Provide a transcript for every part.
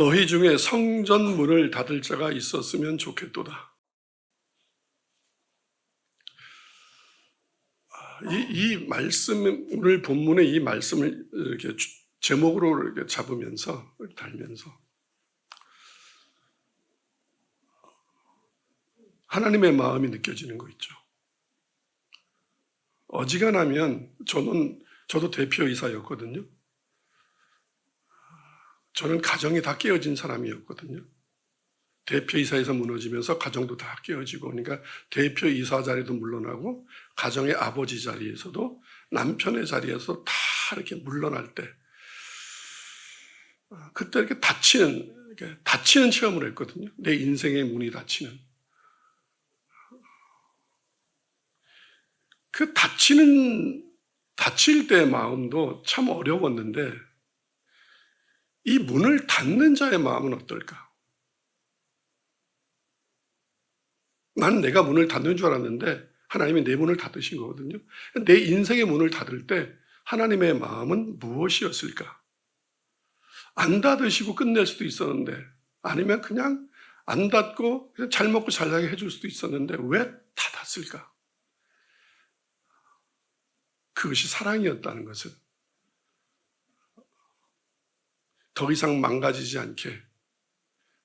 너희 중에 성전 문을 닫을 자가 있었으면 좋겠도다. 이 말씀, 오늘 본문의 이 말씀을 이렇게 제목으로 이렇게 잡으면서, 달면서 하나님의 마음이 느껴지는 거 있죠. 어지간하면 저도 대표이사였거든요. 저는 가정이 다 깨어진 사람이었거든요. 대표이사에서 무너지면서 가정도 다 깨어지고, 그러니까 대표이사 자리도 물러나고 가정의 아버지 자리에서도 남편의 자리에서 다 이렇게 물러날 때, 그때 이렇게 다치는 체험을 했거든요. 내 인생의 문이 닫히는. 그 다칠 때의 마음도 참 어려웠는데, 이 문을 닫는 자의 마음은 어떨까? 난 내가 문을 닫는 줄 알았는데 하나님이 내 문을 닫으신 거거든요. 내 인생의 문을 닫을 때 하나님의 마음은 무엇이었을까? 안 닫으시고 끝낼 수도 있었는데, 아니면 그냥 안 닫고 그냥 잘 먹고 잘 살게 해줄 수도 있었는데 왜 닫았을까? 그것이 사랑이었다는 것을, 더 이상 망가지지 않게,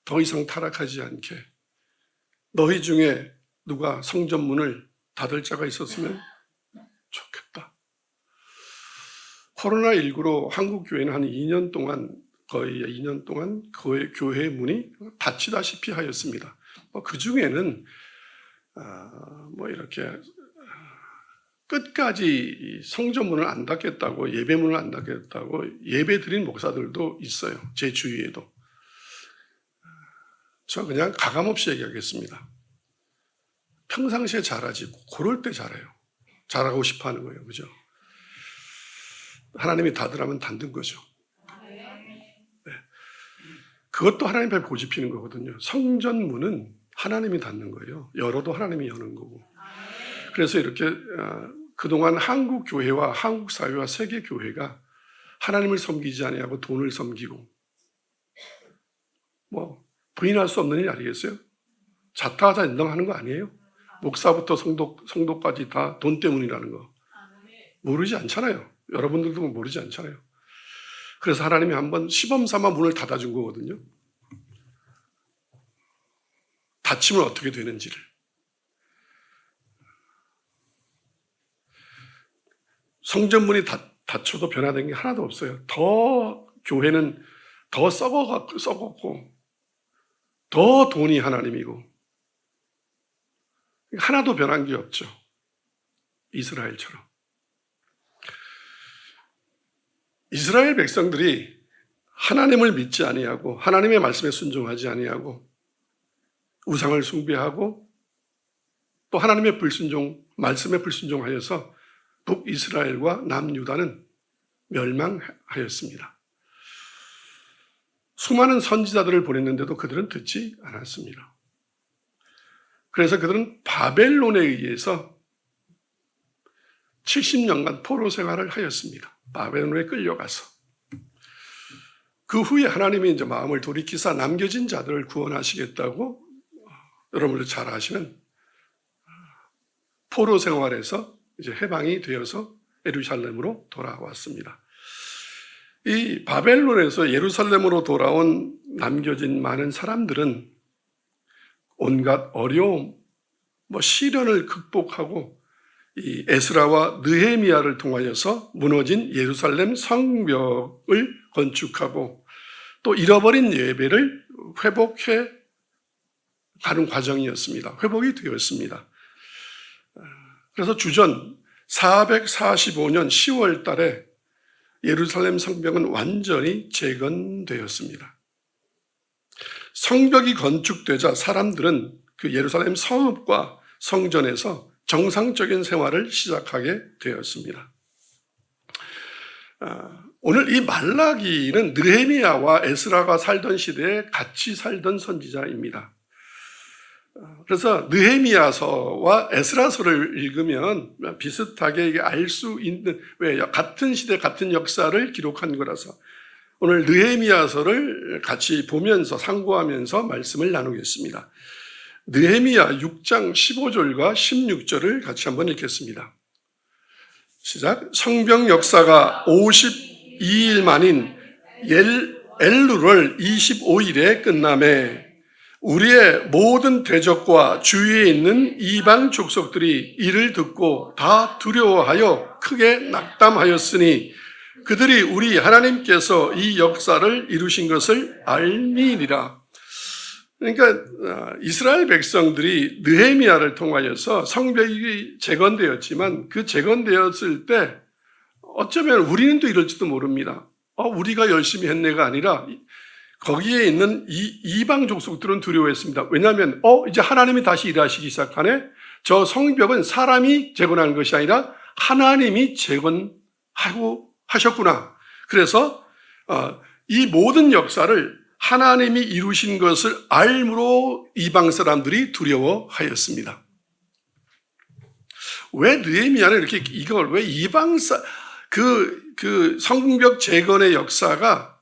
더 이상 타락하지 않게, 너희 중에 누가 성전 문을 닫을 자가 있었으면 좋겠다. 코로나19로 한국 교회는 한 2년 동안, 거의 2년 동안 교회의 문이 닫히다시피 하였습니다. 그 중에는 이렇게 끝까지 성전문을 안 닫겠다고, 예배문을 안 닫겠다고 예배 드린 목사들도 있어요. 제 주위에도. 저 그냥 가감없이 얘기하겠습니다. 평상시에 잘하지, 그럴 때 잘해요. 잘하고 싶어 하는 거예요. 그죠? 하나님이 닫으라면 닫는 거죠. 네. 그것도 하나님 앞에 고집피는 거거든요. 성전문은 하나님이 닫는 거예요. 열어도 하나님이 여는 거고. 그래서 이렇게 그동안 한국 교회와 한국 사회와 세계 교회가 하나님을 섬기지 아니하고 돈을 섬기고, 부인할 수 없는 일 아니겠어요? 자타하자 인정하는 거 아니에요? 목사부터 성도까지 다 돈 때문이라는 거 모르지 않잖아요. 여러분들도 모르지 않잖아요. 그래서 하나님이 한번 시범 삼아 문을 닫아준 거거든요. 닫히면 어떻게 되는지를. 성전문이 닫혀도 변화된 게 하나도 없어요. 더 교회는 더 썩었고 더 돈이 하나님이고 하나도 변한 게 없죠. 이스라엘처럼. 이스라엘 백성들이 하나님을 믿지 아니하고 하나님의 말씀에 순종하지 아니하고 우상을 숭배하고 또 하나님의 말씀에 불순종하여서 북이스라엘과 남유다는 멸망하였습니다. 수많은 선지자들을 보냈는데도 그들은 듣지 않았습니다. 그래서 그들은 바벨론에 의해서 70년간 포로 생활을 하였습니다. 바벨론에 끌려가서. 그 후에 하나님이 이제 마음을 돌이키사 남겨진 자들을 구원하시겠다고 여러분들 잘 아시는 포로 생활에서 이제 해방이 되어서 예루살렘으로 돌아왔습니다. 이 바벨론에서 예루살렘으로 돌아온 남겨진 많은 사람들은 온갖 어려움, 시련을 극복하고 이 에스라와 느헤미야를 통하여서 무너진 예루살렘 성벽을 건축하고 또 잃어버린 예배를 회복해 가는 과정이었습니다. 회복이 되었습니다. 그래서 주전 445년 10월 달에 예루살렘 성벽은 완전히 재건되었습니다. 성벽이 건축되자 사람들은 그 예루살렘 성읍과 성전에서 정상적인 생활을 시작하게 되었습니다. 오늘 이 말라기는 느헤미야와 에스라가 살던 시대에 같이 살던 선지자입니다. 그래서 느헤미야서와 에스라서를 읽으면 비슷하게 알 수 있는, 왜요? 같은 시대 같은 역사를 기록한 거라서 오늘 느헤미야서를 같이 보면서 상고하면서 말씀을 나누겠습니다. 느헤미야 6장 15절과 16절을 같이 한번 읽겠습니다. 시작. 성벽 역사가 52일 만인 엘루를 25일에 끝나매 우리의 모든 대적과 주위에 있는 이방 족속들이 이를 듣고 다 두려워하여 크게 낙담하였으니 그들이 우리 하나님께서 이 역사를 이루신 것을 알미니라. 그러니까 이스라엘 백성들이 느헤미야를 통하여서 성벽이 재건되었지만 그 재건되었을 때 어쩌면 우리는 또 이럴지도 모릅니다. 우리가 열심히 했네가 아니라 거기에 있는 이방 족속들은 두려워했습니다. 왜냐하면 이제 하나님이 다시 일하시기 시작하네. 저 성벽은 사람이 재건한 것이 아니라 하나님이 재건하고 하셨구나. 그래서 이 모든 역사를 하나님이 이루신 것을 알므로 이방 사람들이 두려워하였습니다. 왜 느헤미야는 이렇게 이걸 왜 그 성벽 재건의 역사가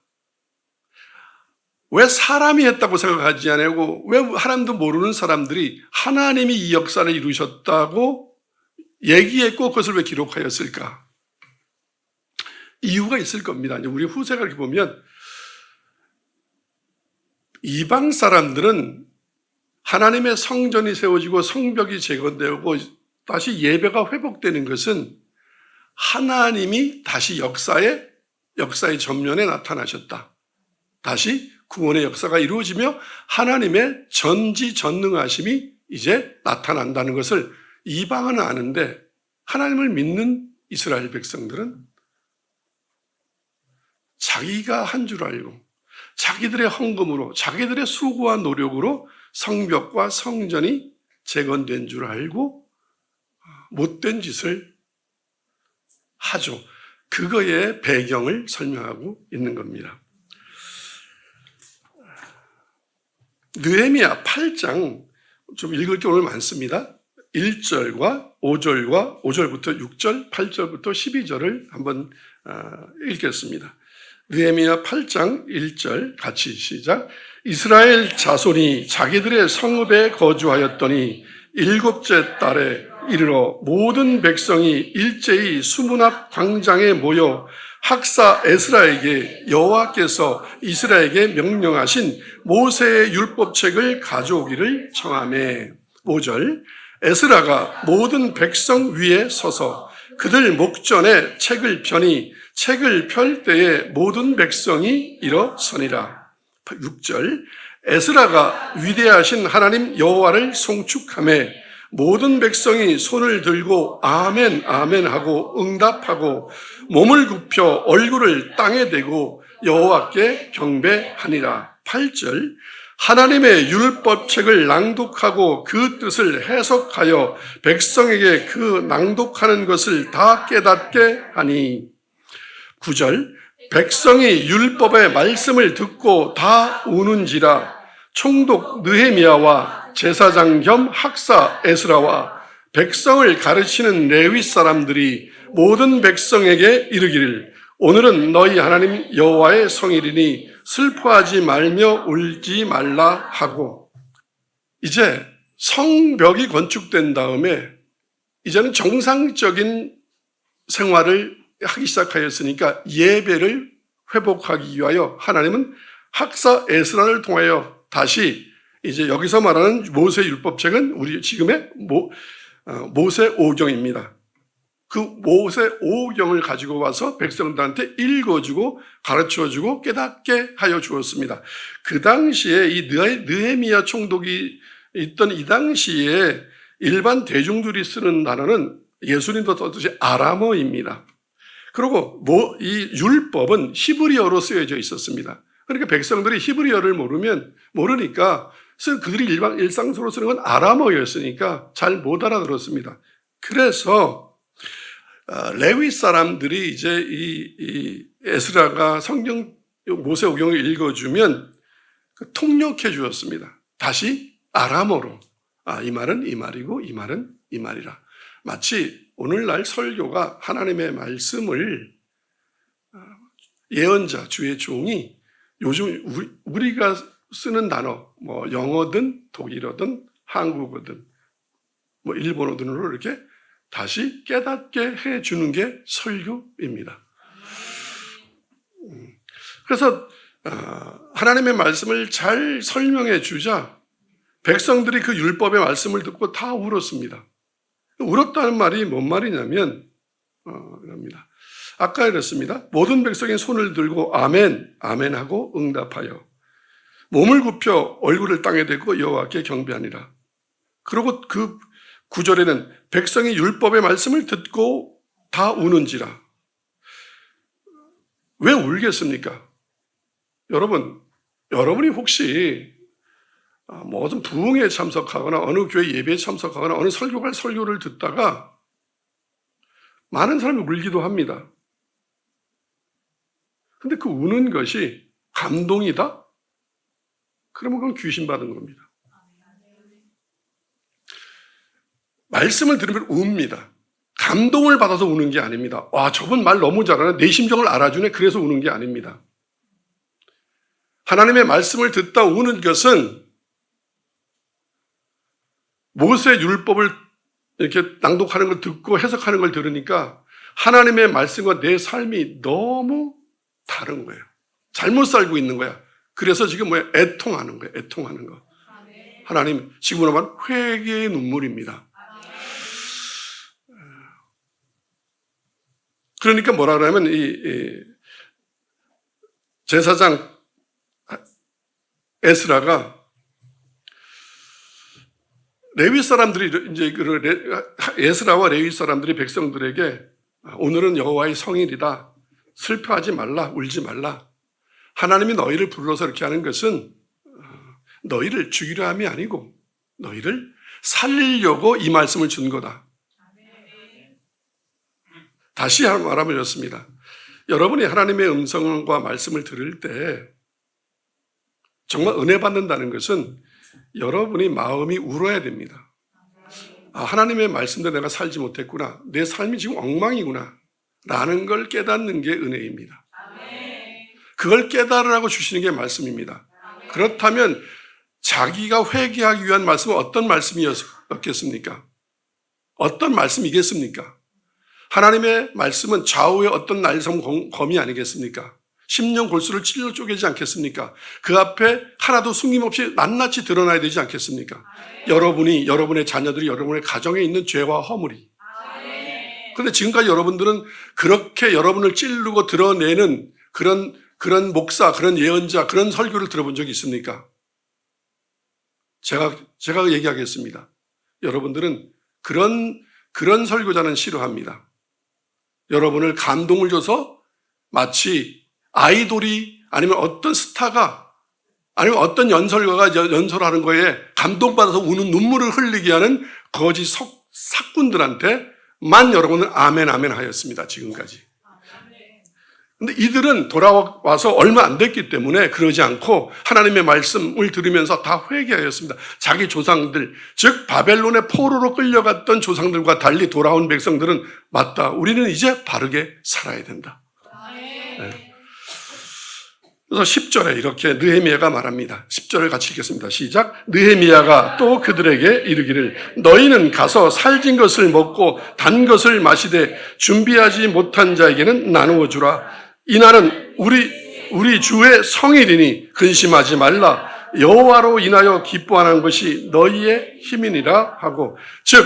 왜 사람이 했다고 생각하지 않고 왜 하나님도 모르는 사람들이 하나님이 이 역사를 이루셨다고 얘기했고 그것을 왜 기록하였을까? 이유가 있을 겁니다. 우리 후세가 이렇게 보면 이방 사람들은 하나님의 성전이 세워지고 성벽이 재건되고 다시 예배가 회복되는 것은 하나님이 다시 역사의 전면에 나타나셨다. 다시 구원의 역사가 이루어지며 하나님의 전지전능하심이 이제 나타난다는 것을 이방은 아는데 하나님을 믿는 이스라엘 백성들은 자기가 한 줄 알고 자기들의 헌금으로 자기들의 수고와 노력으로 성벽과 성전이 재건된 줄 알고 못된 짓을 하죠. 그거의 배경을 설명하고 있는 겁니다. 느헤미야 8장 좀 읽을 게 오늘 많습니다. 1절과 5절부터 6절, 8절부터 12절을 한번 읽겠습니다. 느헤미야 8장 1절 같이 시작. 이스라엘 자손이 자기들의 성읍에 거주하였더니 7째 달에 이르러 모든 백성이 일제히 수문 앞 광장에 모여 학사 에스라에게 여호와께서 이스라엘에게 명령하신 모세의 율법책을 가져오기를 청하매 5절 에스라가 모든 백성 위에 서서 그들 목전에 책을 펴니 책을 펼 때에 모든 백성이 일어서니라. 6절 에스라가 위대하신 하나님 여호와를 송축하매 모든 백성이 손을 들고 아멘 아멘 하고 응답하고 몸을 굽혀 얼굴을 땅에 대고 여호와께 경배하니라. 8절 하나님의 율법책을 낭독하고 그 뜻을 해석하여 백성에게 그 낭독하는 것을 다 깨닫게 하니 9절 백성이 율법의 말씀을 듣고 다 우는지라. 총독 느헤미야와 제사장 겸 학사 에스라와 백성을 가르치는 레위 사람들이 모든 백성에게 이르기를 오늘은 너희 하나님 여호와의 성일이니 슬퍼하지 말며 울지 말라 하고 이제 성벽이 건축된 다음에 이제는 정상적인 생활을 하기 시작하였으니까 예배를 회복하기 위하여 하나님은 학사 에스라를 통하여 다시 이제 여기서 말하는 모세 율법책은 우리 지금의 모세 오경입니다. 그 모세 오경을 가지고 와서 백성들한테 읽어주고 가르쳐주고 깨닫게 하여 주었습니다. 그 당시에 이 느헤미야 총독이 있던 이 당시에 일반 대중들이 쓰는 단어는 예수님도 썼듯이 아람어입니다. 그리고 이 율법은 히브리어로 쓰여져 있었습니다. 그러니까 백성들이 히브리어를 모르니까 그들이 일상적으로 쓰는 건 아람어였으니까 잘 못 알아들었습니다. 그래서 레위 사람들이 이제 이 에스라가 성경 모세 오경을 읽어주면 통역해 주었습니다. 다시 아람어로 이 말은 이 말이고 이 말은 이 말이라. 마치 오늘날 설교가 하나님의 말씀을 예언자, 주의 종이 요즘 우리가 쓰는 단어, 뭐 영어든 독일어든 한국어든 뭐 일본어든으로 이렇게 다시 깨닫게 해주는 게 설교입니다. 그래서 하나님의 말씀을 잘 설명해 주자 백성들이 그 율법의 말씀을 듣고 다 울었습니다. 울었다는 말이 뭔 말이냐면 이럽니다. 아까 이랬습니다. 모든 백성이 손을 들고 아멘, 아멘 하고 응답하여 몸을 굽혀 얼굴을 땅에 대고 여호와께 경배하니라. 그리고 그 9절에는 백성이 율법의 말씀을 듣고 다 우는지라. 왜 울겠습니까? 여러분이 혹시 어떤 부흥회에 참석하거나 어느 교회 예배에 참석하거나 어느 설교가 설교를 듣다가 많은 사람이 울기도 합니다. 근데 그 우는 것이 감동이다? 그러면 그건 귀신 받은 겁니다. 말씀을 들으면 웁니다. 감동을 받아서 우는 게 아닙니다. 와, 저분 말 너무 잘하네. 내 심정을 알아주네. 그래서 우는 게 아닙니다. 하나님의 말씀을 듣다 우는 것은 모세 율법을 이렇게 낭독하는 걸 듣고 해석하는 걸 들으니까 하나님의 말씀과 내 삶이 너무 다른 거예요. 잘못 살고 있는 거야. 그래서 지금 애통하는 거예요. 애통하는 거. 하나님, 지금으로 말하면 회개의 눈물입니다. 그러니까 뭐라 그러냐면 이 제사장 에스라가 레위 사람들이 이제 에스라와 레위 사람들이 백성들에게 오늘은 여호와의 성일이다. 슬퍼하지 말라, 울지 말라. 하나님이 너희를 불러서 이렇게 하는 것은 너희를 죽이려 함이 아니고 너희를 살리려고 이 말씀을 준 거다. 다시 말하면 이렇습니다. 여러분이 하나님의 음성과 말씀을 들을 때 정말 은혜 받는다는 것은 여러분이 마음이 울어야 됩니다. 하나님의 말씀대로 내가 살지 못했구나. 내 삶이 지금 엉망이구나. 라는 걸 깨닫는 게 은혜입니다. 그걸 깨달으라고 주시는 게 말씀입니다. 그렇다면 자기가 회개하기 위한 말씀은 어떤 말씀이었겠습니까? 어떤 말씀이겠습니까? 하나님의 말씀은 좌우의 어떤 날성 검이 아니겠습니까? 심령 골수를 찔러 쪼개지 않겠습니까? 그 앞에 하나도 숨김없이 낱낱이 드러나야 되지 않겠습니까? 여러분이, 여러분의 자녀들이, 여러분의 가정에 있는 죄와 허물이. 그런데 지금까지 여러분들은 그렇게 여러분을 찌르고 드러내는 그런 목사, 그런 예언자, 그런 설교를 들어본 적이 있습니까? 제가 얘기하겠습니다. 여러분들은 그런 설교자는 싫어합니다. 여러분을 감동을 줘서 마치 아이돌이 아니면 어떤 스타가 아니면 어떤 연설가가 연설하는 거에 감동받아서 우는 눈물을 흘리게 하는 거짓 사꾼들한테만 여러분은 아멘 아멘 하였습니다. 지금까지. 근데 이들은 돌아와서 얼마 안 됐기 때문에 그러지 않고 하나님의 말씀을 들으면서 다 회개하였습니다. 자기 조상들, 즉 바벨론의 포로로 끌려갔던 조상들과 달리 돌아온 백성들은 맞다. 우리는 이제 바르게 살아야 된다. 네. 그래서 10절에 이렇게 느헤미야가 말합니다. 10절을 같이 읽겠습니다. 시작. 느헤미야가 또 그들에게 이르기를 너희는 가서 살진 것을 먹고 단 것을 마시되 준비하지 못한 자에게는 나누어 주라. 이날은 우리 주의 성일이니 근심하지 말라. 여호와로 인하여 기뻐하는 것이 너희의 힘이니라 하고, 즉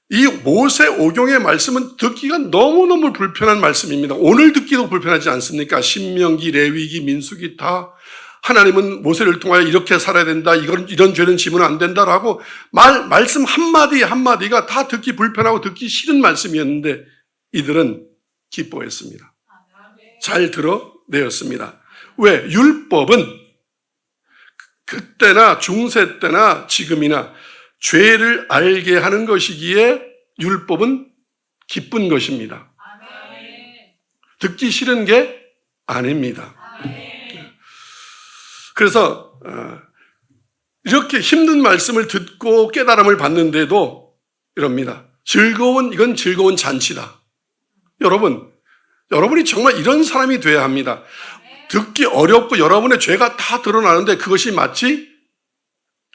이 모세 오경의 말씀은 듣기가 너무너무 불편한 말씀입니다. 오늘 듣기도 불편하지 않습니까? 신명기, 레위기, 민수기 다 하나님은 모세를 통하여 이렇게 살아야 된다. 이런 죄는 지면 안 된다라고 말씀 한마디 한마디가 다 듣기 불편하고 듣기 싫은 말씀이었는데 이들은 기뻐했습니다. 잘 들어내었습니다. 왜? 율법은 그때나 중세 때나 지금이나 죄를 알게 하는 것이기에 율법은 기쁜 것입니다. 듣기 싫은 게 아닙니다. 그래서 이렇게 힘든 말씀을 듣고 깨달음을 받는데도 이럽니다. 이건 즐거운 잔치다. 여러분, 여러분이 정말 이런 사람이 돼야 합니다. 듣기 어렵고 여러분의 죄가 다 드러나는데 그것이 마치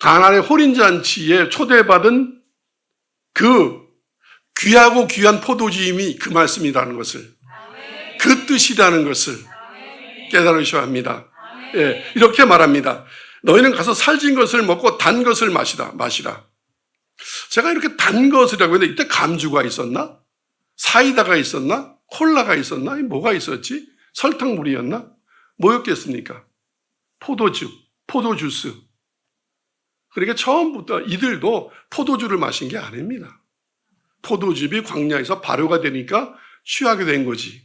가나안의 혼인잔치에 초대받은 그 귀하고 귀한 포도주임이 그 말씀이라는 것을, 그 뜻이라는 것을 깨달으셔야 합니다. 예, 이렇게 말합니다. 너희는 가서 살진 것을 먹고 단 것을 마시라. 제가 이렇게 단 것이라고 했는데 이때 감주가 있었나? 사이다가 있었나? 콜라가 있었나? 뭐가 있었지? 설탕물이었나? 뭐였겠습니까? 포도주스. 그러니까 처음부터 이들도 포도주를 마신 게 아닙니다. 포도즙이 광야에서 발효가 되니까 취하게 된 거지.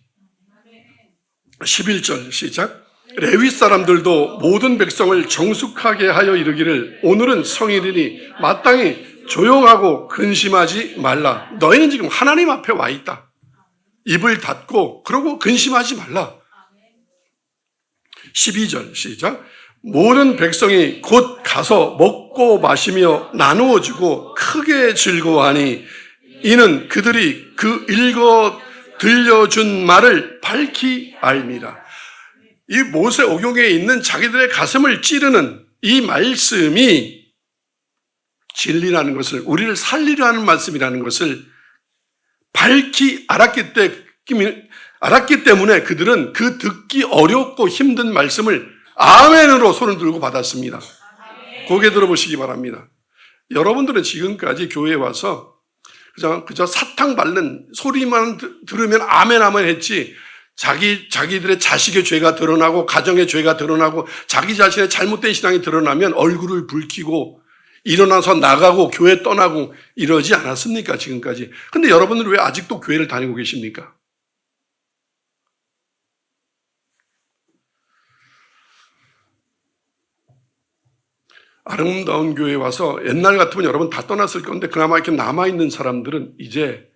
11절 시작. 레위 사람들도 모든 백성을 정숙하게 하여 이르기를 오늘은 성일이니 마땅히 조용하고 근심하지 말라. 너희는 지금 하나님 앞에 와 있다. 입을 닫고 그러고 근심하지 말라. 12절 시작. 모든 백성이 곧 가서 먹고 마시며 나누어 주고 크게 즐거워하니 이는 그들이 그 읽어 들려준 말을 밝히 알미라. 이 모세오경에 있는 자기들의 가슴을 찌르는 이 말씀이 진리라는 것을, 우리를 살리려는 말씀이라는 것을 밝히 알았기 때문에 그들은 그 듣기 어렵고 힘든 말씀을 아멘으로 손을 들고 받았습니다. 고개 들어보시기 바랍니다. 여러분들은 지금까지 교회에 와서 그저 사탕 바른 소리만 들으면 아멘 했지, 자기들의 자식의 죄가 드러나고 가정의 죄가 드러나고 자기 자신의 잘못된 신앙이 드러나면 얼굴을 붉히고 일어나서 나가고 교회 떠나고 이러지 않았습니까? 지금까지. 근데 여러분들은 왜 아직도 교회를 다니고 계십니까? 아름다운 교회에 와서 옛날 같으면 여러분 다 떠났을 건데 그나마 이렇게 남아있는 사람들은 이제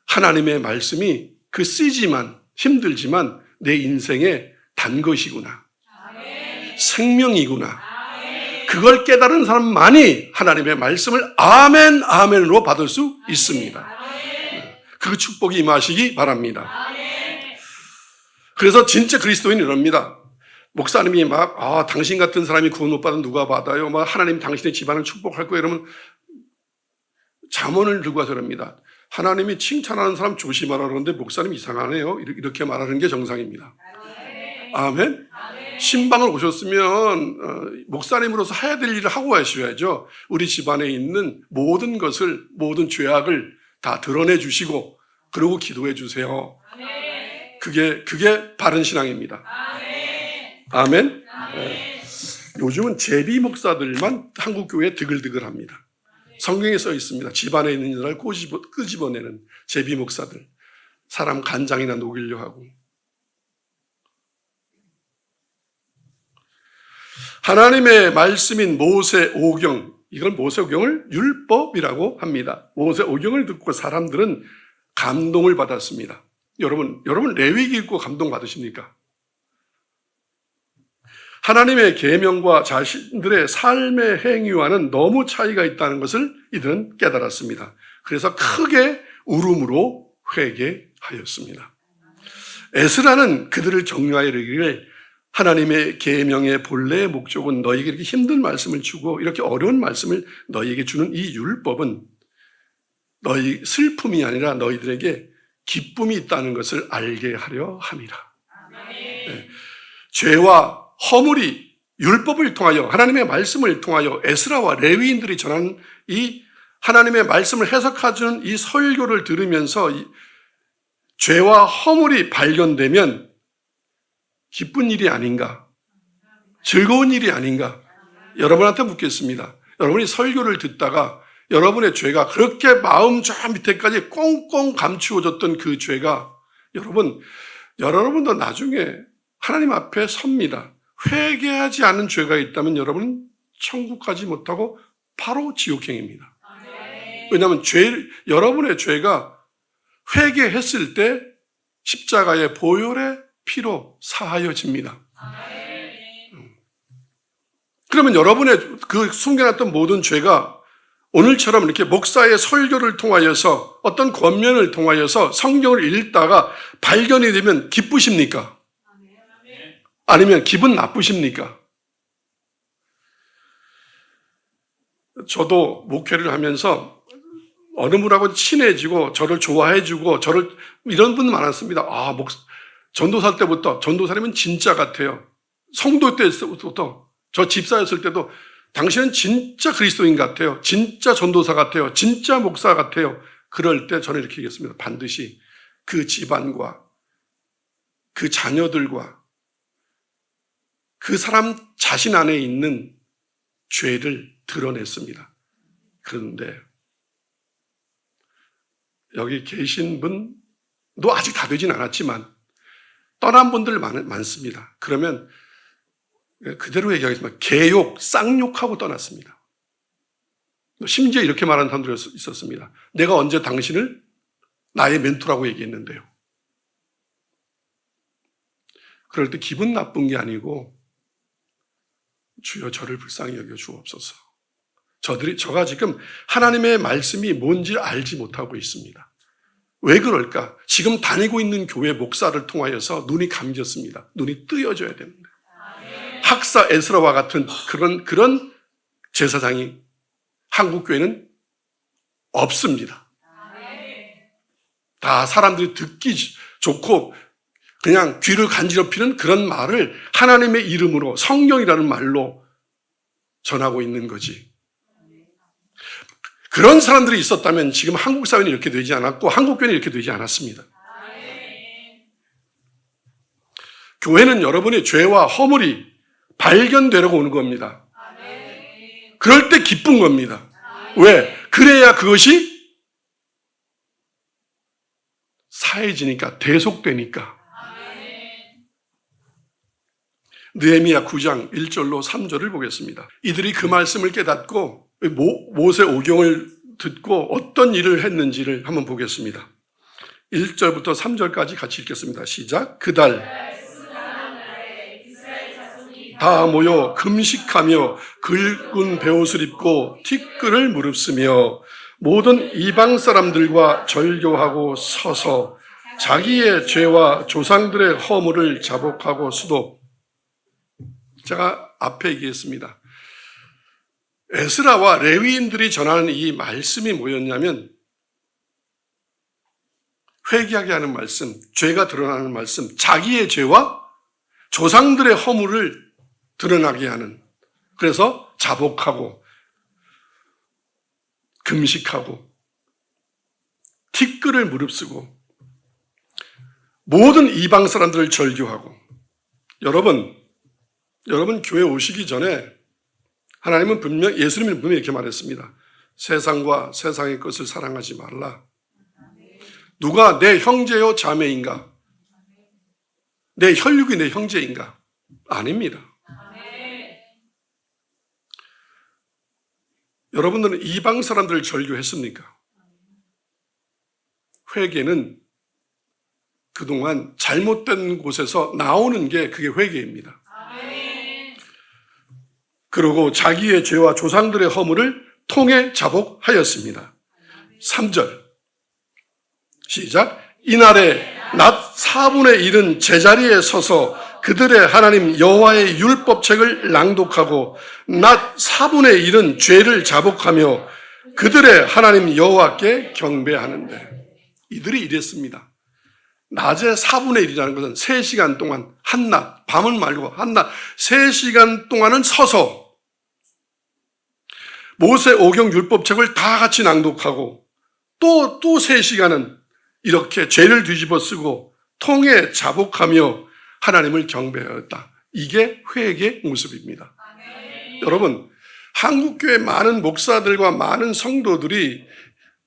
하나님의 말씀이 그 쓰지만 힘들지만 내 인생에 단 것이구나. 생명이구나. 그걸 깨달은 사람만이 하나님의 말씀을 아멘으로 받을 수 있습니다. 그 축복이 임하시기 바랍니다. 그래서 진짜 그리스도인은 이럽니다. 목사님이 당신 같은 사람이 구원 못 받은 누가 받아요? 하나님 당신의 집안을 축복할 거예요. 이러면 잠언을 들고 와서 그럽니다. 하나님이 칭찬하는 사람 조심하라 그러는데 목사님 이상하네요. 이렇게 말하는 게 정상입니다. 아멘. 신방을 오셨으면 목사님으로서 해야 될 일을 하고 하셔야죠. 우리 집안에 있는 모든 것을, 모든 죄악을 다 드러내 주시고 그러고 기도해 주세요. 그게 바른 신앙입니다. 아멘. 요즘은 제비 목사들만 한국 교회에 드글드글합니다. 성경에 써 있습니다. 집안에 있는 일을 끄집어내는 제비 목사들, 사람 간장이나 녹이려 하고. 하나님의 말씀인 모세오경, 이걸 모세오경을 율법이라고 합니다. 모세오경을 듣고 사람들은 감동을 받았습니다. 여러분 레위기 읽고 감동 받으십니까? 하나님의 계명과 자신들의 삶의 행위와는 너무 차이가 있다는 것을 이들은 깨달았습니다. 그래서 크게 울음으로 회개하였습니다. 에스라는 그들을 격려하여 이르기를 하나님의 계명의 본래의 목적은 너희에게 이렇게 힘든 말씀을 주고 이렇게 어려운 말씀을 너희에게 주는 이 율법은 너희 슬픔이 아니라 너희들에게 기쁨이 있다는 것을 알게 하려 함이라. 네. 죄와 허물이 율법을 통하여 하나님의 말씀을 통하여 에스라와 레위인들이 전하는 이 하나님의 말씀을 해석해주는 이 설교를 들으면서 죄와 허물이 발견되면 기쁜 일이 아닌가, 즐거운 일이 아닌가, 여러분한테 묻겠습니다. 여러분이 설교를 듣다가 여러분의 죄가 그렇게 마음 저 밑에까지 꽁꽁 감추어졌던 그 죄가 여러분도 나중에 하나님 앞에 섭니다. 회개하지 않은 죄가 있다면 여러분은 천국 가지 못하고 바로 지옥행입니다. 왜냐하면 여러분의 죄가 회개했을 때 십자가의 보혈의 피로 사하여집니다. 그러면 여러분의 그 숨겨놨던 모든 죄가 오늘처럼 이렇게 목사의 설교를 통하여서 어떤 권면을 통하여서 성경을 읽다가 발견이 되면 기쁘십니까? 아니면 기분 나쁘십니까? 저도 목회를 하면서 어느 분하고 친해지고 저를 좋아해주고 이런 분 많았습니다. 전도사 때부터 전도사님은 진짜 같아요. 성도 때부터 저 집사였을 때도 당신은 진짜 그리스도인 같아요. 진짜 전도사 같아요. 진짜 목사 같아요. 그럴 때 저는 이렇게 얘기했습니다. 반드시 그 집안과 그 자녀들과 그 사람 자신 안에 있는 죄를 드러냈습니다. 그런데 여기 계신 분도 아직 다 되진 않았지만 떠난 분들 많습니다. 그러면 그대로 얘기하겠지만 개욕, 쌍욕하고 떠났습니다. 심지어 이렇게 말하는 사람들이 있었습니다. 내가 언제 당신을 나의 멘토라고 얘기했는데요. 그럴 때 기분 나쁜 게 아니고 주여 저를 불쌍히 여겨 주옵소서. 저가 지금 하나님의 말씀이 뭔지 알지 못하고 있습니다. 왜 그럴까? 지금 다니고 있는 교회 목사를 통하여서 눈이 감겼습니다. 눈이 뜨여져야 됩니다. 학사 에스라와 같은 그런 제사장이 한국 교회는 없습니다. 다 사람들이 듣기 좋고 그냥 귀를 간지럽히는 그런 말을 하나님의 이름으로 성경이라는 말로 전하고 있는 거지. 그런 사람들이 있었다면 지금 한국 사회는 이렇게 되지 않았고 한국 교회는 이렇게 되지 않았습니다. 교회는 여러분의 죄와 허물이 발견되려고 오는 겁니다. 그럴 때 기쁜 겁니다. 왜? 그래야 그것이 사해지니까, 대속되니까. 느헤미야 9장 1절로 3절을 보겠습니다. 이들이 그 말씀을 깨닫고 모세 오경을 듣고 어떤 일을 했는지를 한번 보겠습니다. 1절부터 3절까지 같이 읽겠습니다. 시작. 그달 다 모여 금식하며 굵은 베옷을 입고 티끌을 무릅쓰며 모든 이방 사람들과 절교하고 서서 자기의 죄와 조상들의 허물을 자복하고 수도. 제가 앞에 얘기했습니다. 에스라와 레위인들이 전하는 이 말씀이 뭐였냐면 회개하게 하는 말씀, 죄가 드러나는 말씀, 자기의 죄와 조상들의 허물을 드러나게 하는, 그래서 자복하고 금식하고 티끌을 무릅쓰고 모든 이방 사람들을 절교하고. 여러분 교회 오시기 전에 하나님은 예수님은 분명히 이렇게 말했습니다. 세상과 세상의 것을 사랑하지 말라. 누가 내 형제요 자매인가? 내 혈육이 내 형제인가? 아닙니다. 여러분들은 이방 사람들을 절교했습니까? 회개는 그동안 잘못된 곳에서 나오는 게 그게 회개입니다. 그리고 자기의 죄와 조상들의 허물을 통해 자복하였습니다. 3절 시작. 이날에 낮 4분의 1은 제자리에 서서 그들의 하나님 여호와의 율법책을 낭독하고 낮 4분의 1은 죄를 자복하며 그들의 하나님 여호와께 경배하는데. 이들이 이랬습니다. 낮에 4분의 1이라는 것은 3시간 동안 한낮, 밤은 말고 한낮 3시간 동안은 서서 모세 오경 율법책을 다 같이 낭독하고 또 3시간은 이렇게 죄를 뒤집어 쓰고 통해 자복하며 하나님을 경배하였다. 이게 회개의 모습입니다. 여러분, 한국교회 많은 목사들과 많은 성도들이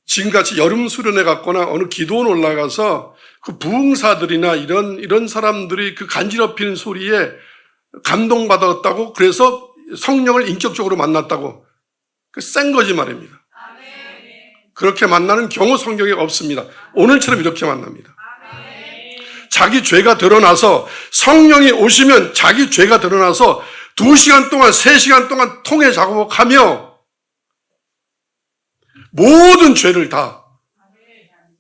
지금같이 여름 수련회 갔거나 어느 기도원 올라가서 그 부흥사들이나 이런 사람들이 그 간지럽히는 소리에 감동받았다고, 그래서 성령을 인격적으로 만났다고, 그 센 거짓말입니다. 그렇게 만나는 경우 성경에 없습니다. 오늘처럼 이렇게 만납니다. 자기 죄가 드러나서 성령이 오시면 자기 죄가 드러나서 2시간 동안 3시간 동안 통해 작업하며 모든 죄를 다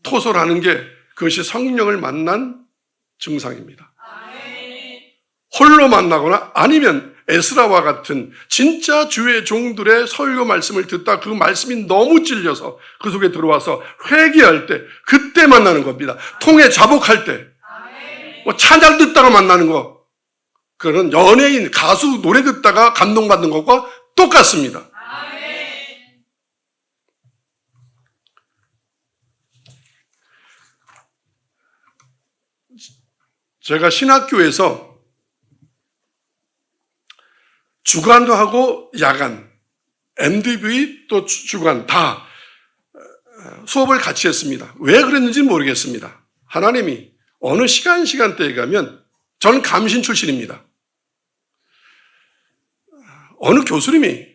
토설하는 게 그것이 성령을 만난 증상입니다. 홀로 만나거나 아니면 에스라와 같은 진짜 주의 종들의 설교 말씀을 듣다 그 말씀이 너무 찔려서 그 속에 들어와서 회개할 때 그때 만나는 겁니다. 통해 자복할 때 뭐 찬양 듣다가 만나는 거 그런 연예인 가수 노래 듣다가 감동받는 것과 똑같습니다. 제가 신학교에서 주간도 하고 야간, MDV 또 주간 다 수업을 같이 했습니다. 왜 그랬는지 모르겠습니다. 하나님이 어느 시간대에 가면 저는 감신 출신입니다. 어느 교수님이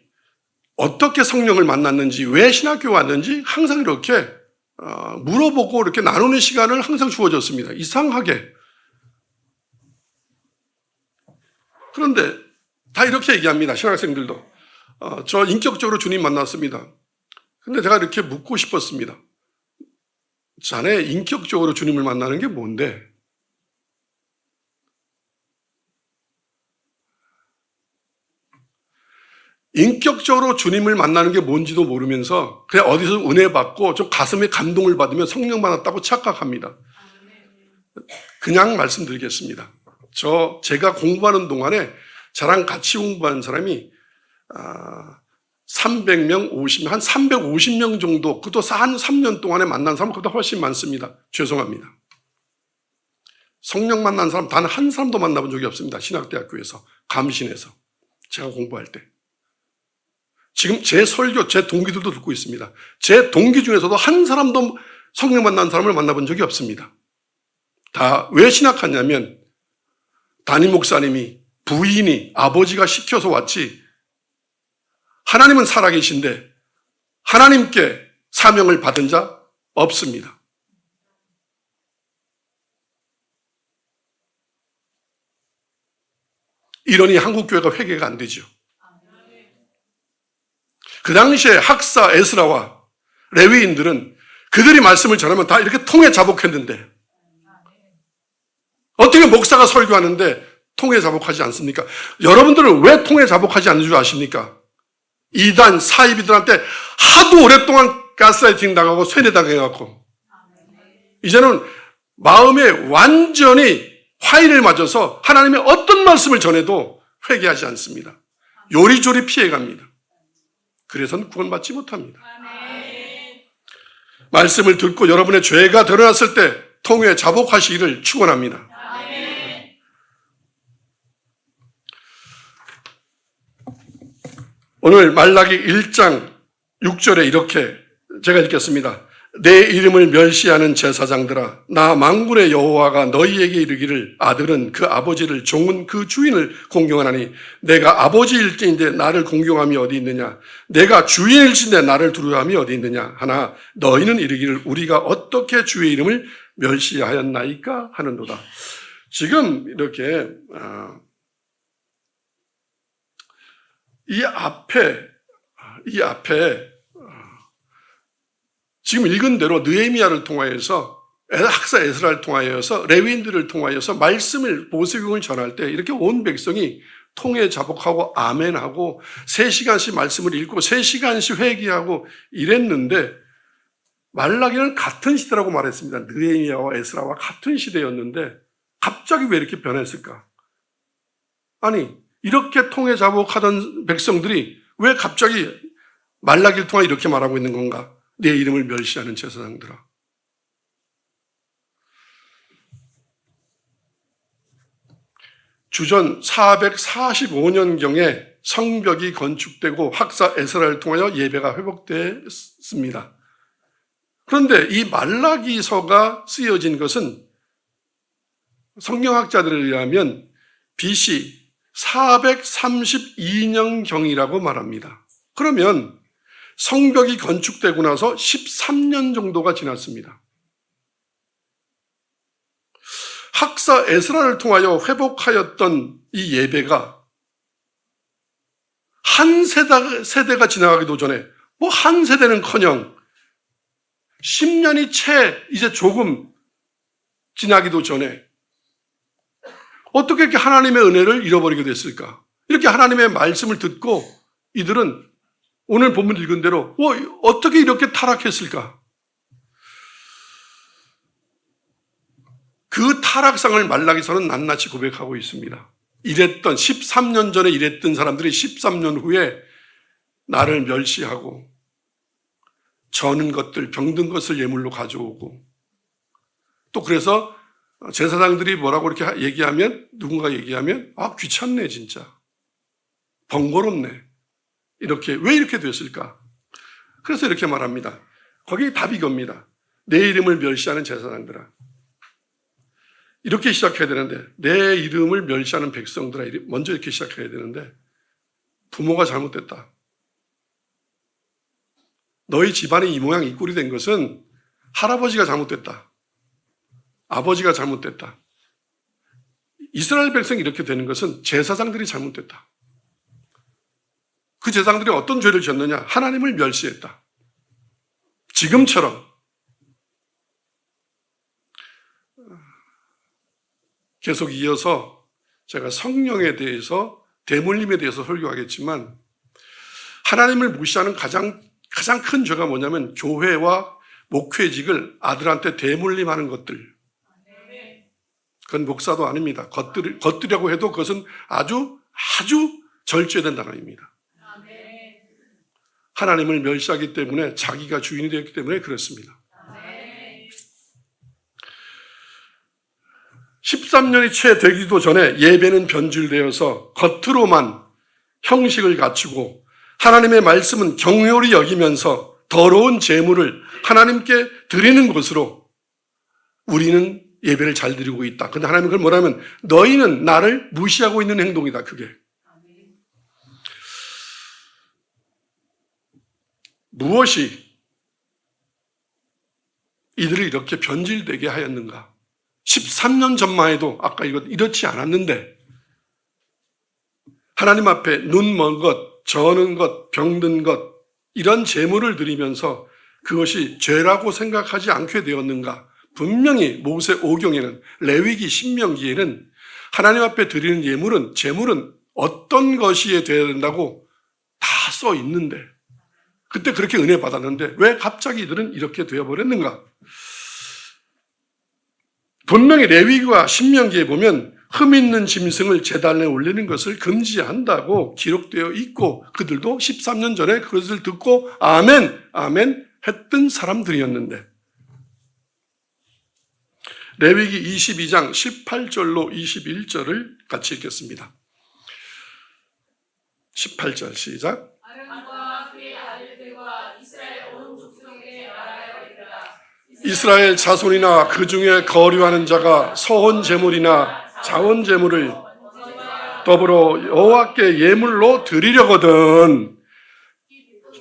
어떻게 성령을 만났는지 왜 신학교 왔는지 항상 이렇게 물어보고 이렇게 나누는 시간을 항상 주어졌습니다. 이상하게. 그런데 다 이렇게 얘기합니다. 신학생들도. 저 인격적으로 주님 만났습니다. 근데 제가 이렇게 묻고 싶었습니다. 자네 인격적으로 주님을 만나는 게 뭔데? 인격적으로 주님을 만나는 게 뭔지도 모르면서 그냥 어디서 은혜 받고 좀 가슴에 감동을 받으면 성령 받았다고 착각합니다. 그냥 말씀드리겠습니다. 제가 공부하는 동안에 저랑 같이 공부하는 사람이 300명, 50명, 한 350명 정도, 그것도 한 3년 동안에 만난 사람은 그보다 훨씬 많습니다. 죄송합니다. 성령 만난 사람 단 한 사람도 만나본 적이 없습니다. 신학대학교에서, 감신에서. 제가 공부할 때. 지금 제 설교, 제 동기들도 듣고 있습니다. 제 동기 중에서도 한 사람도 성령 만난 사람을 만나본 적이 없습니다. 다 왜 신학하냐면 담임 목사님이, 부인이, 아버지가 시켜서 왔지 하나님은 살아계신데 하나님께 사명을 받은 자 없습니다. 이러니 한국교회가 회개가 안 되죠. 그 당시에 학사 에스라와 레위인들은 그들이 말씀을 전하면 다 이렇게 통해 자복했는데 어떻게 목사가 설교하는데 통해 자복하지 않습니까? 여러분들은 왜 통해 자복하지 않는 줄 아십니까? 이단 사이비들한테 하도 오랫동안 가스라이팅 당하고 세뇌당해갖고 이제는 마음에 완전히 화인을 맞아서 하나님의 어떤 말씀을 전해도 회개하지 않습니다. 요리조리 피해갑니다. 그래서는 구원받지 못합니다. 말씀을 듣고 여러분의 죄가 드러났을 때 통해 자복하시기를 축원합니다. 오늘 말라기 1장 6절에 이렇게 제가 읽겠습니다. 내 이름을 멸시하는 제사장들아, 나 만군의 여호와가 너희에게 이르기를 아들은 그 아버지를, 종은 그 주인을 공경하나니 내가 아버지일진데 나를 공경함이 어디 있느냐, 내가 주인일진데 나를 두려워함이 어디 있느냐 하나 너희는 이르기를 우리가 어떻게 주의 이름을 멸시하였나이까 하는도다. 지금 이렇게 이 앞에 지금 읽은 대로 느헤미야를 통하여서 학사 에스라를 통하여서 레위인들을 통하여서 말씀을 모세경을 전할 때 이렇게 온 백성이 통해 자복하고 아멘하고 3시간씩 말씀을 읽고 3시간씩 회개하고 이랬는데 말라기는 같은 시대라고 말했습니다. 느헤미야와 에스라와 같은 시대였는데 갑자기 왜 이렇게 변했을까? 아니 이렇게 통해 자복하던 백성들이 왜 갑자기 말라기를 통해 이렇게 말하고 있는 건가? 내 이름을 멸시하는 제사장들아. 주전 445년경에 성벽이 건축되고 학사 에스라를 통하여 예배가 회복됐습니다. 그런데 이 말라기서가 쓰여진 것은 성경학자들에 의하면 BC 432년경이라고 말합니다. 그러면 성벽이 건축되고 나서 13년 정도가 지났습니다. 학사 에스라를 통하여 회복하였던 이 예배가 한 세대가 지나가기도 전에 뭐 한 세대는커녕 10년이 채 이제 조금 지나기도 전에 어떻게 이렇게 하나님의 은혜를 잃어버리게 됐을까? 이렇게 하나님의 말씀을 듣고 이들은 오늘 본문 읽은 대로 어떻게 이렇게 타락했을까? 그 타락상을 말라기서는 낱낱이 고백하고 있습니다. 13년 전에 이랬던 사람들이 13년 후에 나를 멸시하고 저는 것들, 병든 것을 예물로 가져오고 또 그래서 제사장들이 뭐라고 이렇게 얘기하면 누군가 얘기하면 귀찮네 진짜. 번거롭네. 왜 이렇게 됐을까? 그래서 이렇게 말합니다. 거기 답이 이겁니다. 내 이름을 멸시하는 제사장들아. 이렇게 시작해야 되는데 내 이름을 멸시하는 백성들아 먼저 이렇게 시작해야 되는데 부모가 잘못됐다. 너희 집안이 이 모양 이 꼴이 된 것은 할아버지가 잘못됐다. 아버지가 잘못됐다. 이스라엘 백성이 이렇게 되는 것은 제사장들이 잘못됐다. 그 제사장들이 어떤 죄를 지었느냐? 하나님을 멸시했다. 지금처럼 계속 이어서 제가 성령에 대해서 대물림에 대해서 설교하겠지만 하나님을 무시하는 가장 큰 죄가 뭐냐면 교회와 목회직을 아들한테 대물림하는 것들. 그건 목사도 아닙니다. 겉들이라고 해도 그것은 아주 절제된 단어입니다. 하나님을 멸시하기 때문에 자기가 주인이 되었기 때문에 그렇습니다. 13년이 채 되기도 전에 예배는 변질되어서 겉으로만 형식을 갖추고 하나님의 말씀은 경홀히 여기면서 더러운 제물을 하나님께 드리는 것으로 우리는 예배를 잘 드리고 있다. 그런데 하나님은 그걸 뭐라면 너희는 나를 무시하고 있는 행동이다. 그게. 무엇이 이들을 이렇게 변질되게 하였는가? 13년 전만 해도 아까 이렇지 않았는데 하나님 앞에 눈 먼 것, 저는 것, 병든 것 이런 제물을 드리면서 그것이 죄라고 생각하지 않게 되었는가? 분명히 모세 오경에는 레위기 신명기에는 하나님 앞에 드리는 제물은 어떤 것이 되어야 된다고 다 써 있는데 그때 그렇게 은혜 받았는데 왜 갑자기 이들은 이렇게 되어버렸는가? 분명히 레위기와 신명기에 보면 흠 있는 짐승을 제단에 올리는 것을 금지한다고 기록되어 있고 그들도 13년 전에 그것을 듣고 아멘 했던 사람들이었는데 레위기 22장 18절로 21절을 같이 읽겠습니다. 18절 시작. 아론과 그의 아들들과 이스라엘 온 족속에게 말하여 이르라. 이스라엘 자손이나 그 중에 거류하는 자가 서혼 제물이나 자원 제물을 더불어 여호와께 예물로 드리려거든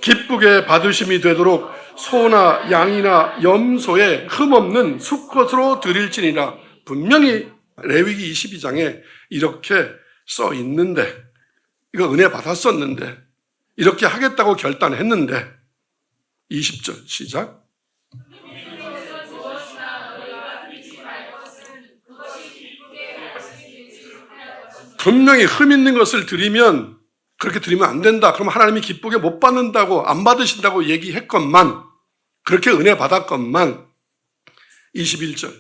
기쁘게 받으심이 되도록 소나 양이나 염소에 흠없는 수컷으로 드릴지니라. 분명히 레위기 22장에 이렇게 써 있는데 이거 은혜 받았었는데 이렇게 하겠다고 결단했는데 20절 시작. 분명히 흠 있는 것을 드리면 그렇게 드리면 안 된다. 그럼 하나님이 기쁘게 못 받는다고 안 받으신다고 얘기했건만 그렇게 은혜 받았건만 21절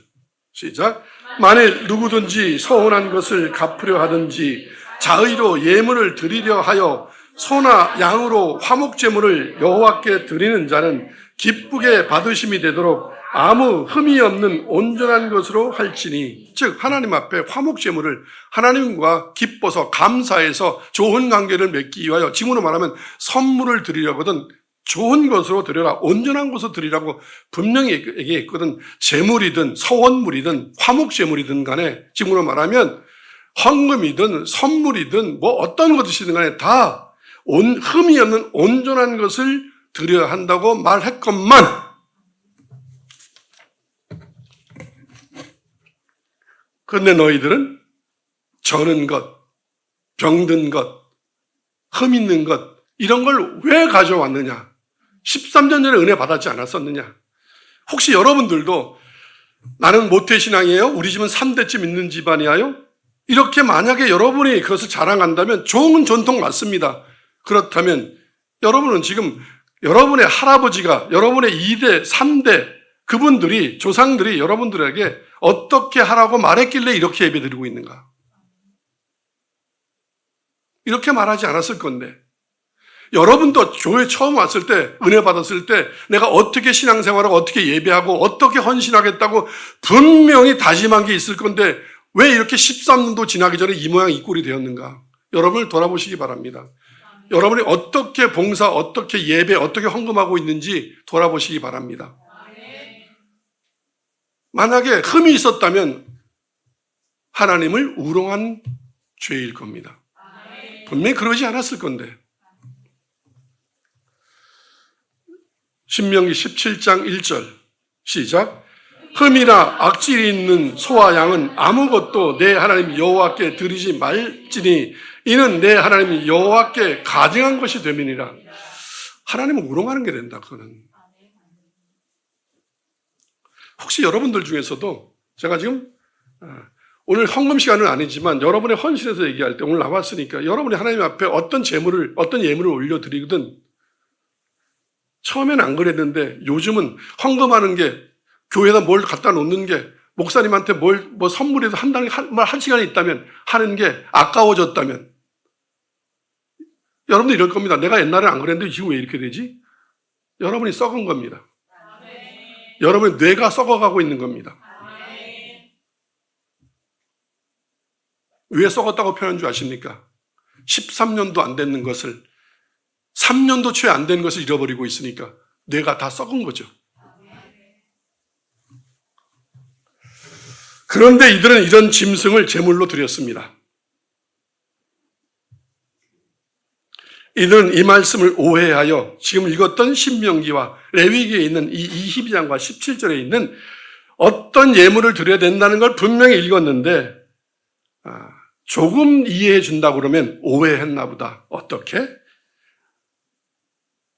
시작. 만일 누구든지 서운한 것을 갚으려 하든지 자의로 예물을 드리려 하여 소나 양으로 화목제물을 여호와께 드리는 자는 기쁘게 받으심이 되도록 아무 흠이 없는 온전한 것으로 할지니 즉 하나님 앞에 화목제물을 하나님과 기뻐서 감사해서 좋은 관계를 맺기 위하여 지금으로 말하면 선물을 드리려거든 좋은 것으로 드려라 온전한 것으로 드리라고 분명히 얘기했거든. 제물이든 서원물이든 화목제물이든 간에 지금으로 말하면 헌금이든 선물이든 뭐 어떤 것이든 간에 다 흠이 없는 온전한 것을 드려야 한다고 말했건만 그런데 너희들은 저는 것, 병든 것, 흠 있는 것 이런 걸 왜 가져왔느냐? 13년 전에 은혜 받았지 않았었느냐? 혹시 여러분들도 나는 모태신앙이에요? 우리 집은 3대째 믿는 집안이에요? 이렇게 만약에 여러분이 그것을 자랑한다면 좋은 전통 맞습니다. 그렇다면 여러분은 지금 여러분의 할아버지가 여러분의 2대, 3대 그분들이 조상들이 여러분들에게 어떻게 하라고 말했길래 이렇게 예배드리고 있는가? 이렇게 말하지 않았을 건데 여러분도 교회 처음 왔을 때 은혜 받았을 때 내가 어떻게 신앙생활하고 어떻게 예배하고 어떻게 헌신하겠다고 분명히 다짐한 게 있을 건데 왜 이렇게 13년도 지나기 전에 이 모양 이 꼴이 되었는가? 여러분을 돌아보시기 바랍니다. 여러분이 어떻게 봉사, 어떻게 예배, 어떻게 헌금하고 있는지 돌아보시기 바랍니다. 만약에 흠이 있었다면 하나님을 우롱한 죄일 겁니다. 분명히 그러지 않았을 건데. 신명기 17장 1절 시작. 흠이나 악질이 있는 소와 양은 아무것도 내 하나님 여호와께 드리지 말지니 이는 내 하나님 여호와께 가증한 것이 됨이니라. 하나님을 우롱하는 게 된다. 그거는. 혹시 여러분들 중에서도 제가 지금 오늘 헌금 시간은 아니지만 여러분의 헌신에서 얘기할 때 오늘 나왔으니까 여러분이 하나님 앞에 어떤 예물을 올려드리거든 처음에는 안 그랬는데 요즘은 헌금하는 게 교회에다 뭘 갖다 놓는 게 목사님한테 뭐 선물해서 한 시간이 있다면 하는 게 아까워졌다면 여러분들 이럴 겁니다. 내가 옛날에 안 그랬는데 지금 왜 이렇게 되지? 여러분이 썩은 겁니다. 여러분의 뇌가 썩어가고 있는 겁니다. 왜 썩었다고 표현한 줄 아십니까? 13년도 안 됐는 것을 3년도 채 안 된 것을 잃어버리고 있으니까 뇌가 다 썩은 거죠. 그런데 이들은 이런 짐승을 제물로 드렸습니다. 이들은 이 말씀을 오해하여 지금 읽었던 신명기와 레위기에 있는 이 22장과 17절에 있는 어떤 예물을 드려야 된다는 걸 분명히 읽었는데 조금 이해해 준다고 그러면 오해했나 보다. 어떻게?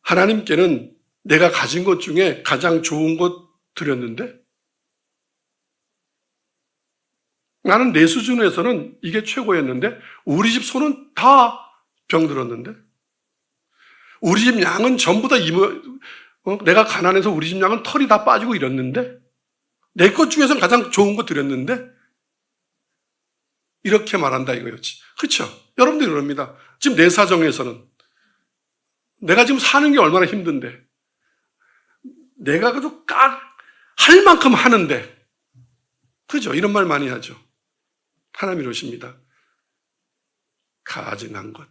하나님께는 내가 가진 것 중에 가장 좋은 것 드렸는데 나는 내 수준에서는 이게 최고였는데 우리 집 소는 다 병들었는데 우리 집 양은 전부 다 내가 가난해서 우리 집 양은 털이 다 빠지고 이랬는데 내 것 중에서는 가장 좋은 거 드렸는데 이렇게 말한다 이거였지. 그렇죠? 여러분들이 그럽니다. 지금 내 사정에서는 내가 지금 사는 게 얼마나 힘든데 내가 그래도 할 만큼 하는데 그죠? 이런 말 많이 하죠. 하나님 이러십니다. 가증한 것.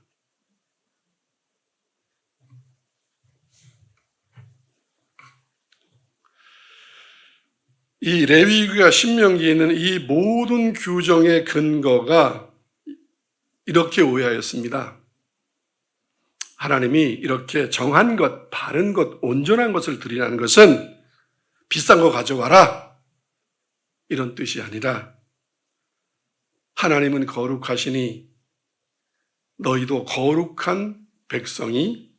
이 레위기와 신명기에 있는 이 모든 규정의 근거가 이렇게 오해하였습니다. 하나님이 이렇게 정한 것, 바른 것, 온전한 것을 드리라는 것은 비싼 거 가져와라 이런 뜻이 아니라 하나님은 거룩하시니 너희도 거룩한 백성이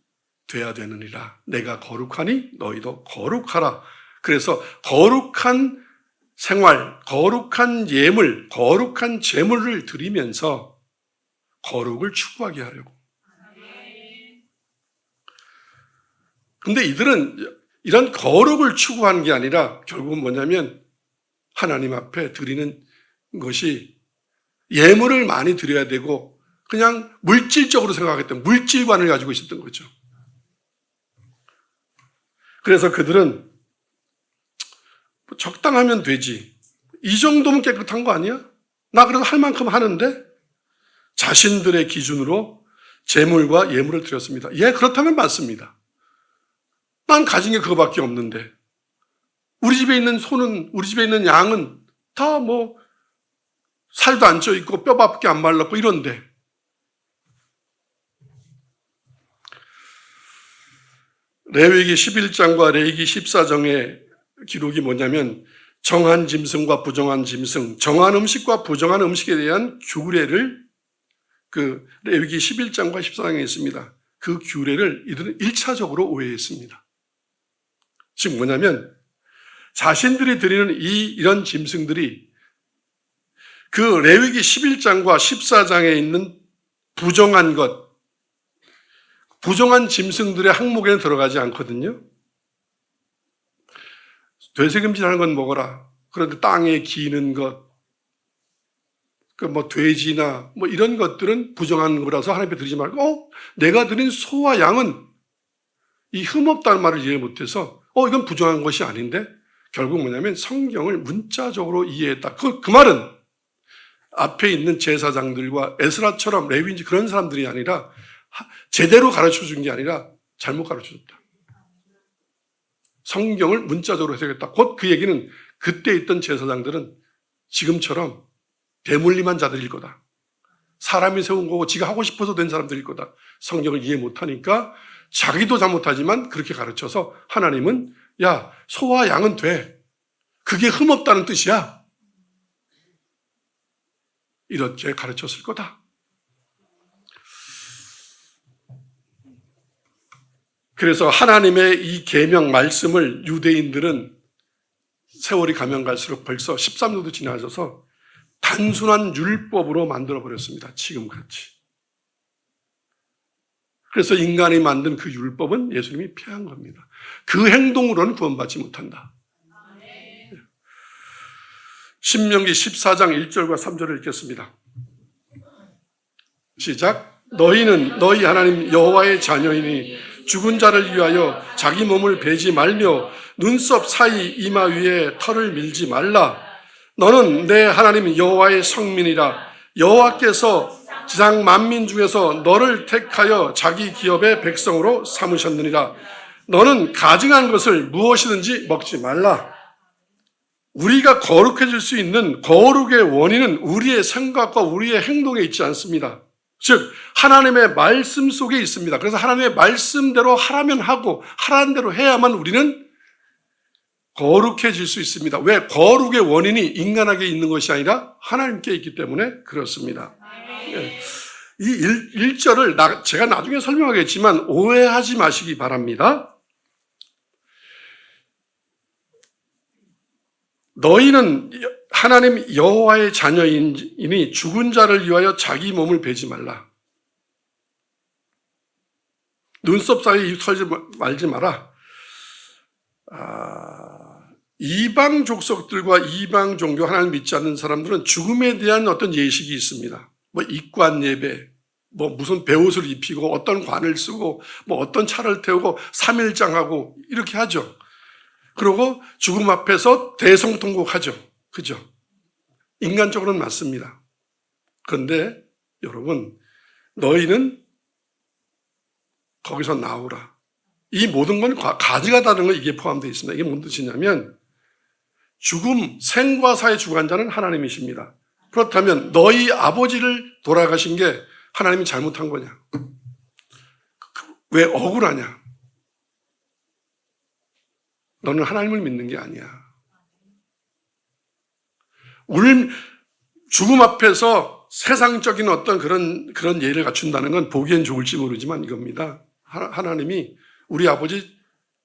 돼야 되느니라. 내가 거룩하니 너희도 거룩하라. 그래서 거룩한 생활, 거룩한 예물, 거룩한 제물을 드리면서 거룩을 추구하게 하려고. 근데 이들은 이런 거룩을 추구하는 게 아니라 결국은 뭐냐면 하나님 앞에 드리는 것이 예물을 많이 드려야 되고 그냥 물질적으로 생각했던 물질관을 가지고 있었던 거죠. 그래서 그들은 적당하면 되지. 이 정도면 깨끗한 거 아니야? 나 그래도 할 만큼 하는데? 자신들의 기준으로 제물과 예물을 드렸습니다. 예, 그렇다면 맞습니다. 난 가진 게 그거밖에 없는데 우리 집에 있는 소는 우리 집에 있는 양은 다 살도 안 쪄 있고 뼈밖에 안 말랐고 이런데 레위기 11장과 레위기 14장의 기록이 뭐냐면 정한 짐승과 부정한 짐승, 정한 음식과 부정한 음식에 대한 규례를 그 레위기 11장과 14장에 있습니다. 그 규례를 이들은 1차적으로 오해했습니다. 즉 뭐냐면 자신들이 드리는 이런 짐승들이 그 레위기 11장과 14장에 있는 부정한 것, 부정한 짐승들의 항목에는 들어가지 않거든요. 되새김질하는 건 먹어라. 그런데 땅에 기는 것, 돼지나 이런 것들은 부정한 거라서 하나님 앞에 드리지 말고, 내가 드린 소와 양은 이 흠없다는 말을 이해 못해서, 이건 부정한 것이 아닌데, 결국 뭐냐면 성경을 문자적으로 이해했다. 그 말은 앞에 있는 제사장들과 에스라처럼 레위인지 그런 사람들이 아니라 제대로 가르쳐 준 게 아니라 잘못 가르쳐 줬다. 성경을 문자적으로 해석했다. 곧 그 얘기는 그때 있던 제사장들은 지금처럼 대물림한 자들일 거다. 사람이 세운 거고 지가 하고 싶어서 된 사람들일 거다. 성경을 이해 못하니까 자기도 잘못하지만 그렇게 가르쳐서 하나님은 야, 소와 양은 돼. 그게 흠없다는 뜻이야. 이렇게 가르쳤을 거다. 그래서 하나님의 이 계명 말씀을 유대인들은 세월이 가면 갈수록 벌써 13년도 지나셔서 단순한 율법으로 만들어버렸습니다. 지금같이. 그래서 인간이 만든 그 율법은 예수님이 폐한 겁니다. 그 행동으로는 구원받지 못한다. 신명기 14장 1절과 3절을 읽겠습니다. 시작. 너희는 너희 하나님 여호와의 자녀이니 죽은 자를 위하여 자기 몸을 베지 말며 눈썹 사이 이마 위에 털을 밀지 말라. 너는 내 하나님 여호와의 성민이라. 여호와께서 지상 만민 중에서 너를 택하여 자기 기업의 백성으로 삼으셨느니라. 너는 가증한 것을 무엇이든지 먹지 말라. 우리가 거룩해질 수 있는 거룩의 원인은 우리의 생각과 우리의 행동에 있지 않습니다. 즉 하나님의 말씀 속에 있습니다. 그래서 하나님의 말씀대로 하라면 하고 하라는 대로 해야만 우리는 거룩해질 수 있습니다. 왜? 거룩의 원인이 인간에게 있는 것이 아니라 하나님께 있기 때문에 그렇습니다. 이 1절을 제가 나중에 설명하겠지만 오해하지 마시기 바랍니다. 너희는 하나님 여호와의 자녀이니 죽은 자를 위하여 자기 몸을 베지 말라. 눈썹 사이에 털지 말지 마라. 이방 족속들과 이방 종교 하나님 믿지 않는 사람들은 죽음에 대한 어떤 예식이 있습니다. 입관 예배, 무슨 베옷을 입히고 어떤 관을 쓰고 어떤 차를 태우고 3일장하고 이렇게 하죠. 그리고 죽음 앞에서 대성통곡하죠. 그죠? 인간적으로는 맞습니다. 그런데 여러분, 너희는 거기서 나오라. 이 모든 건 가져가다는 거 이게 포함되어 있습니다. 이게 무슨 뜻이냐면 죽음, 생과 사의 주관자는 하나님이십니다. 그렇다면 너희 아버지를 돌아가신 게 하나님이 잘못한 거냐? 왜 억울하냐? 너는 하나님을 믿는 게 아니야. 죽음 앞에서 세상적인 어떤 그런 예를 갖춘다는 건 보기엔 좋을지 모르지만 이겁니다. 하나님이 우리 아버지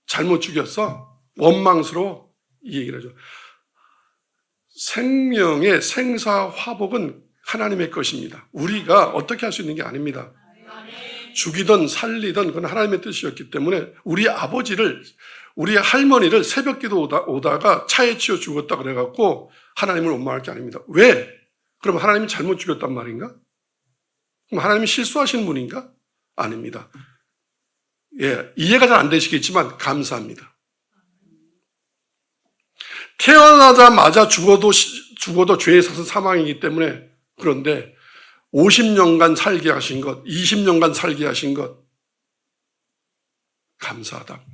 잘못 죽였어. 원망스러워. 이 얘기를 하죠. 생명의 생사 화복은 하나님의 것입니다. 우리가 어떻게 할 수 있는 게 아닙니다. 죽이든 살리든 그건 하나님의 뜻이었기 때문에 우리 아버지를, 우리 할머니를 새벽기도 오다가 차에 치여 죽었다 그래갖고 하나님을 원망할 게 아닙니다. 왜? 그럼 하나님이 잘못 죽였단 말인가? 그럼 하나님이 실수하시는 분인가? 아닙니다. 이해가 잘 안 되시겠지만 감사합니다. 태어나자마자 죽어도 죄에 사서 사망이기 때문에, 그런데 50년간 살게 하신 것, 20년간 살게 하신 것 감사하다.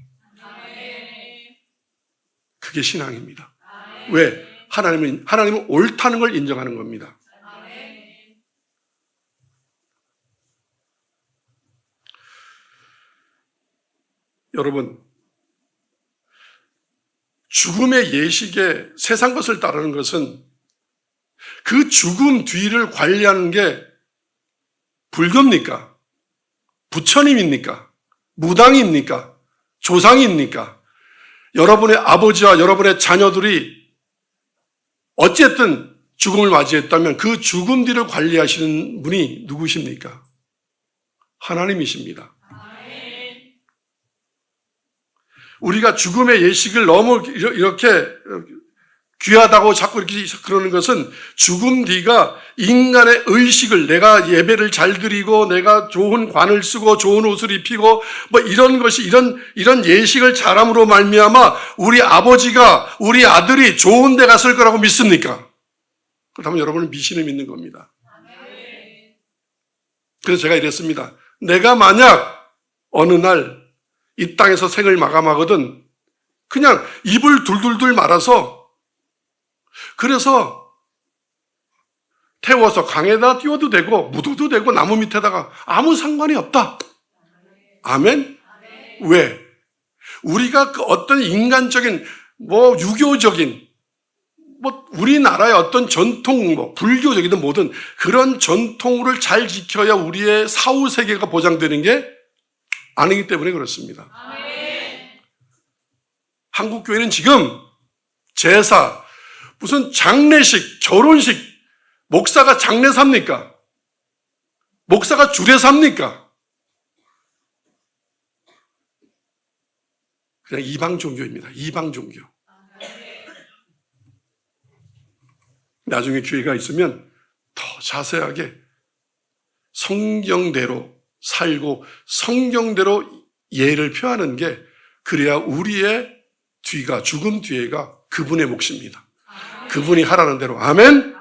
그게 신앙입니다. 왜? 하나님은 옳다는 걸 인정하는 겁니다. 여러분, 죽음의 예식에 세상 것을 따르는 것은 그 죽음 뒤를 관리하는 게 불교입니까? 부처님입니까? 무당입니까? 조상입니까? 여러분의 아버지와 여러분의 자녀들이 어쨌든 죽음을 맞이했다면 그 죽음 뒤를 관리하시는 분이 누구십니까? 하나님이십니다. 우리가 죽음의 예식을 너무 이렇게 귀하다고 자꾸 이렇게 그러는 것은 죽음 뒤가 인간의 의식을, 내가 예배를 잘 드리고 내가 좋은 관을 쓰고 좋은 옷을 입히고 뭐 이런 것이 이런 예식을 잘함으로 말미암아 우리 아버지가 우리 아들이 좋은 데 갔을 거라고 믿습니까? 그렇다면 여러분은 미신을 믿는 겁니다. 그래서 제가 이랬습니다. 내가 만약 어느 날 이 땅에서 생을 마감하거든 그냥 입을 둘둘둘 말아서 그래서 태워서 강에다 띄워도 되고 묻어도 되고 나무 밑에다가 아무 상관이 없다. 아멘? 왜? 우리가 그 어떤 인간적인 유교적인 우리나라의 어떤 전통 불교적이든 뭐든 그런 전통을 잘 지켜야 우리의 사후 세계가 보장되는 게 아니기 때문에 그렇습니다. 한국 교회는 지금 제사, 무슨 장례식, 결혼식, 목사가 장례 삽니까? 목사가 주례 삽니까? 그냥 이방 종교입니다. 이방 종교. 나중에 기회가 있으면 더 자세하게 성경대로 살고 성경대로 예를 표하는 게 그래야 우리의 뒤가 죽음 뒤에가 그분의 몫입니다. 그분이 하라는 대로. 아멘.